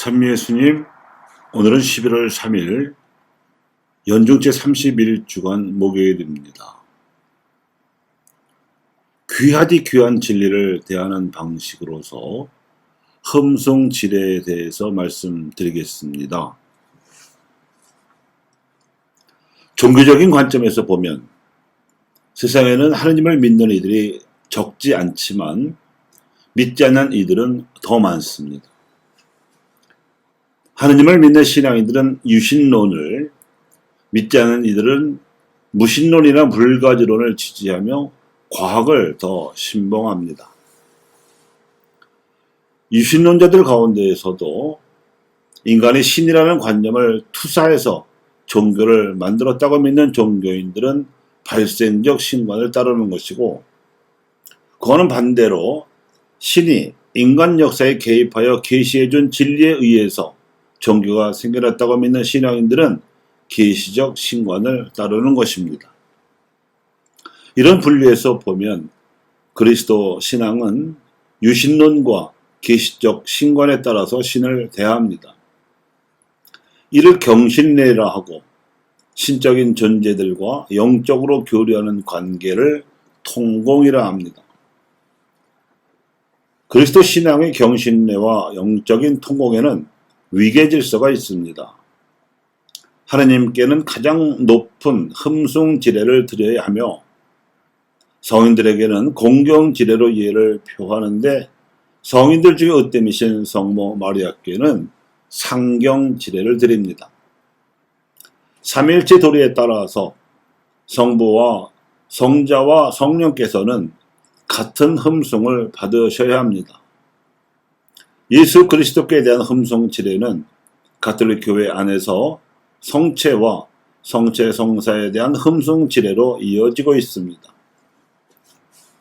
찬미예수님, 오늘은 11월 3일 연중제 31주간 목요일입니다. 귀하디 귀한 진리를 대하는 방식으로서 흠숭지례에 대해서 말씀드리겠습니다. 종교적인 관점에서 보면 세상에는 하느님을 믿는 이들이 적지 않지만 믿지 않는 이들은 더 많습니다. 하느님을 믿는 신앙인들은 유신론을, 믿지 않는 이들은 무신론이나 물가지론을 지지하며 과학을 더 신봉합니다. 유신론자들 가운데에서도 인간이 신이라는 관념을 투사해서 종교를 만들었다고 믿는 종교인들은 발생적 신관을 따르는 것이고, 그거는 반대로 신이 인간 역사에 개입하여 계시해준 진리에 의해서 종교가 생겨났다고 믿는 신앙인들은 계시적 신관을 따르는 것입니다. 이런 분류에서 보면 그리스도 신앙은 유신론과 계시적 신관에 따라서 신을 대합니다. 이를 경신례라 하고, 신적인 존재들과 영적으로 교류하는 관계를 통공이라 합니다. 그리스도 신앙의 경신례와 영적인 통공에는 위계 질서가 있습니다. 하느님께는 가장 높은 흠숭 지례를 드려야 하며, 성인들에게는 공경 지례로 이해를 표하는데, 성인들 중에 으뜸이신 성모 마리아께는 상경 지례를 드립니다. 삼일체 도리에 따라서 성부와 성자와 성령께서는 같은 흠숭을 받으셔야 합니다. 예수 그리스도께 대한 흠숭 지례는 가톨릭 교회 안에서 성체와 성체 성사에 대한 흠숭 지례로 이어지고 있습니다.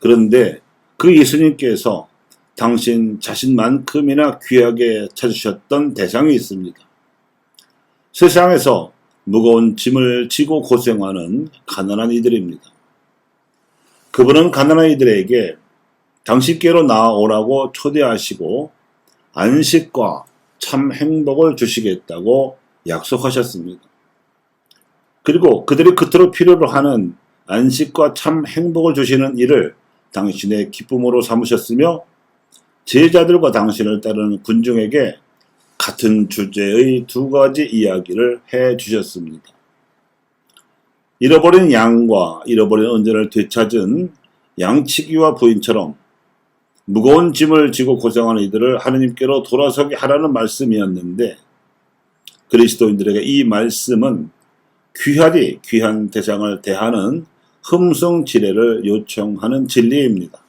그런데 그 예수님께서 당신 자신만큼이나 귀하게 찾으셨던 대상이 있습니다. 세상에서 무거운 짐을 지고 고생하는 가난한 이들입니다. 그분은 가난한 이들에게 당신께로 나아오라고 초대하시고 안식과 참 행복을 주시겠다고 약속하셨습니다. 그리고 그들이 그토록 필요로 하는 안식과 참 행복을 주시는 일을 당신의 기쁨으로 삼으셨으며, 제자들과 당신을 따르는 군중에게 같은 주제의 두 가지 이야기를 해 주셨습니다. 잃어버린 양과 잃어버린 은전을 되찾은 양치기와 부인처럼 무거운 짐을 지고 고생하는 이들을 하느님께로 돌아서게 하라는 말씀이었는데, 그리스도인들에게 이 말씀은 귀하디 귀한 대상을 대하는 흠숭 지례를 요청하는 진리입니다.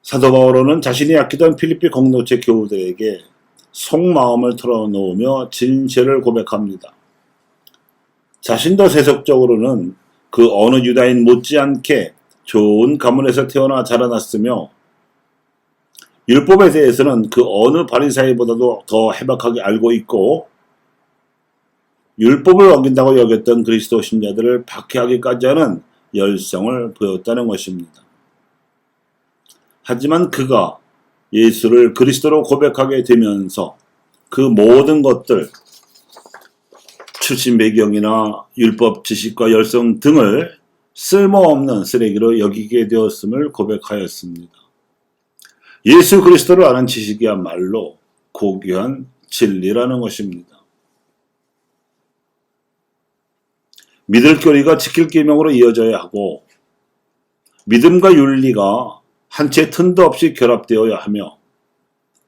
사도 바울은 자신이 아끼던 필리피 공동체 교우들에게 속마음을 털어놓으며 진실을 고백합니다. 자신도 세속적으로는 그 어느 유다인 못지않게 좋은 가문에서 태어나 자라났으며, 율법에 대해서는 그 어느 바리사이보다도 더 해박하게 알고 있고, 율법을 어긴다고 여겼던 그리스도 신자들을 박해하기까지 하는 열성을 보였다는 것입니다. 하지만 그가 예수를 그리스도로 고백하게 되면서 그 모든 것들, 출신 배경이나 율법 지식과 열성 등을 쓸모없는 쓰레기로 여기게 되었음을 고백하였습니다. 예수 그리스도를 아는 지식이야말로 고귀한 진리라는 것입니다. 믿을 교리가 지킬 계명으로 이어져야 하고, 믿음과 윤리가 한 채 틈도 없이 결합되어야 하며,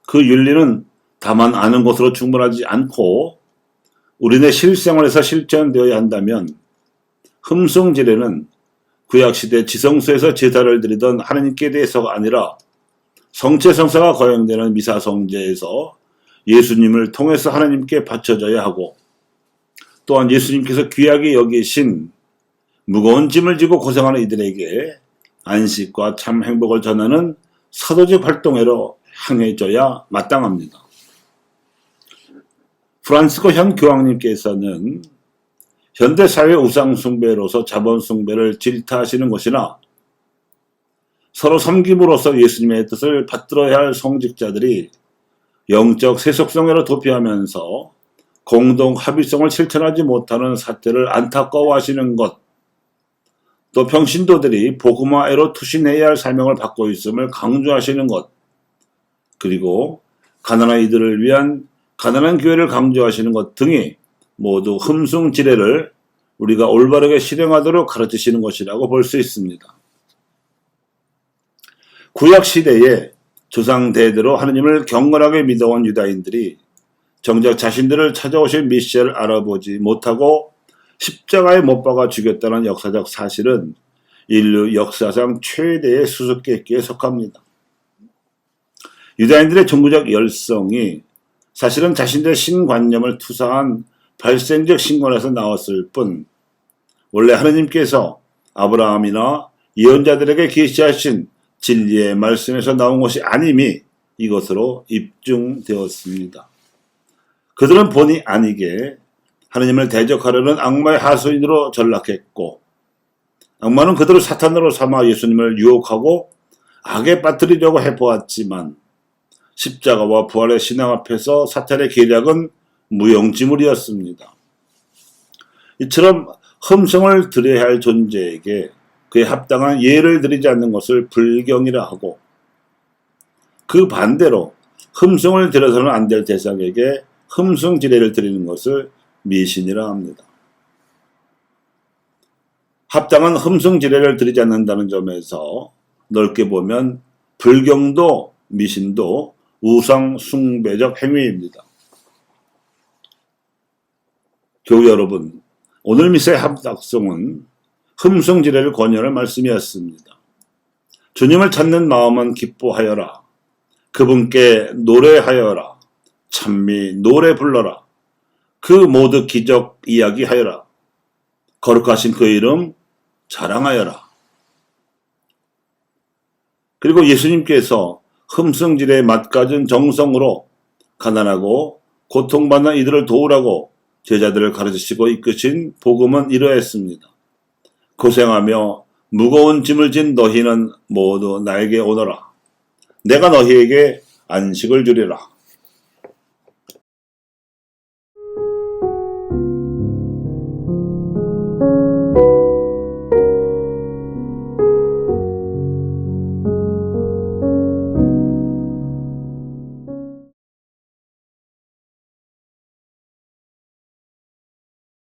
그 윤리는 다만 아는 것으로 충분하지 않고 우리네 실생활에서 실천되어야 한다면, 흠숭 지례는 구약시대 지성소에서 제사를 드리던 하느님께 대해서가 아니라 성체 성사가 거행되는 미사 성제에서 예수님을 통해서 하나님께 바쳐져야 하고, 또한 예수님께서 귀하게 여기신 무거운 짐을 지고 고생하는 이들에게 안식과 참 행복을 전하는 사도적 활동회로 향해져야 마땅합니다. 프란시스코 현 교황님께서는 현대사회 우상숭배로서 자본숭배를 질타하시는 것이나, 서로 섬김으로써 예수님의 뜻을 받들어야 할 성직자들이 영적 세속성으로 도피하면서 공동 합의성을 실천하지 못하는 사태를 안타까워하시는 것, 또 평신도들이 복음화애로 투신해야 할 사명을 받고 있음을 강조하시는 것, 그리고 가난한 이들을 위한 가난한 교회를 강조하시는 것 등이 모두 흠숭지례를 우리가 올바르게 실행하도록 가르치시는 것이라고 볼 수 있습니다. 구약시대에 조상대대로 하느님을 경건하게 믿어온 유다인들이 정작 자신들을 찾아오신 메시아를 알아보지 못하고 십자가에 못 박아 죽였다는 역사적 사실은 인류 역사상 최대의 수수께끼에 속합니다. 유다인들의 종교적 열성이 사실은 자신들의 신관념을 투사한 발생적 신권에서 나왔을 뿐 원래 하느님께서 아브라함이나 예언자들에게 계시하신 진리의 말씀에서 나온 것이 아님이 이것으로 입증되었습니다. 그들은 본의 아니게 하느님을 대적하려는 악마의 하수인으로 전락했고 악마는 그들을 사탄으로 삼아 예수님을 유혹하고 악에 빠뜨리려고 해보았지만 십자가와 부활의 신앙 앞에서 사탄의 계략은 무용지물이었습니다. 이처럼 흠성을 드려야 할 존재에게 그에 합당한 예를 드리지 않는 것을 불경이라 하고 그 반대로 흠성을 드려서는 안 될 대상에게 흠숭지례를 드리는 것을 미신이라 합니다. 합당한 흠숭지례를 드리지 않는다는 점에서 넓게 보면 불경도 미신도 우상 숭배적 행위입니다. 교우 여러분, 오늘 미사의 합작성은 흠숭지례를 권유하는 말씀이었습니다. 주님을 찾는 마음은 기뻐하여라. 그분께 노래하여라. 찬미 노래 불러라. 그 모두 기적 이야기하여라. 거룩하신 그 이름 자랑하여라. 그리고 예수님께서 흠숭지례에 맛가진 정성으로 가난하고 고통받는 이들을 도우라고 제자들을 가르치시고 이끄신 복음은 이러했습니다. 고생하며 무거운 짐을 진 너희는 모두 나에게 오너라. 내가 너희에게 안식을 주리라.